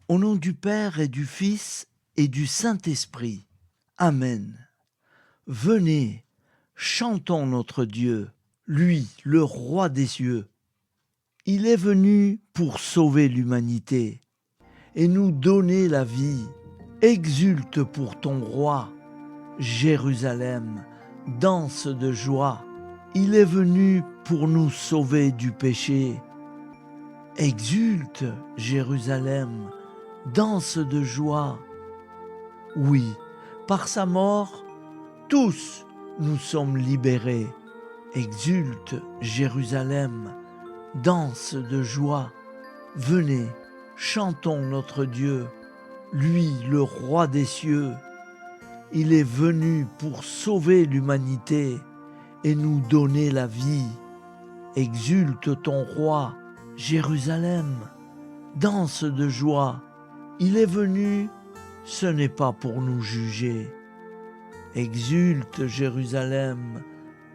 Au nom du Père et du Fils et du Saint-Esprit. Amen. Venez, chantons notre Dieu, lui, le roi des cieux. Il est venu pour sauver l'humanité et nous donner la vie. Exulte pour ton roi, Jérusalem, danse de joie. Il est venu pour nous sauver du péché. Exulte, Jérusalem, danse de joie. Oui, par sa mort, tous nous sommes libérés. Exulte, Jérusalem, danse de joie. Venez, chantons notre Dieu, lui le roi des cieux. Il est venu pour sauver l'humanité et nous donner la vie. Exulte ton roi, Jérusalem, danse de joie. Il est venu, ce n'est pas pour nous juger. Exulte Jérusalem,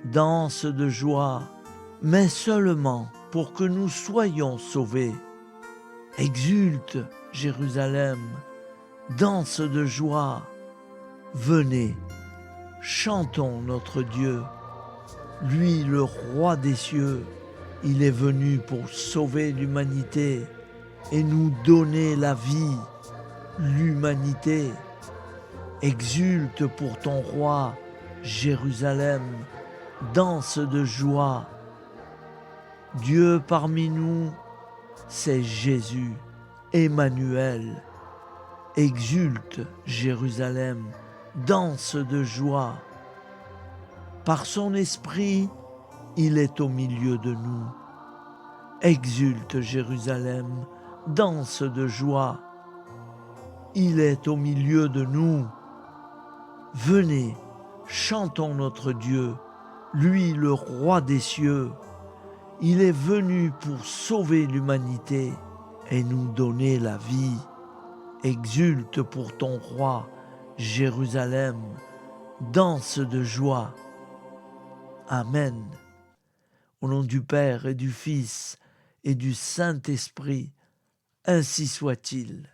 danse de joie, mais seulement pour que nous soyons sauvés. Exulte Jérusalem, danse de joie. Venez, chantons notre Dieu, lui le roi des cieux. Il est venu pour sauver l'humanité et nous donner la vie. L'humanité exulte pour ton roi, Jérusalem, danse de joie. Dieu parmi nous, c'est Jésus, Emmanuel. Exulte Jérusalem, danse de joie. Par son esprit, il est au milieu de nous. Exulte Jérusalem, danse de joie. Il est au milieu de nous. Venez, chantons notre Dieu, lui le roi des cieux. Il est venu pour sauver l'humanité et nous donner la vie. Exulte pour ton roi, Jérusalem, danse de joie. Amen. Au nom du Père et du Fils et du Saint-Esprit, ainsi soit-il.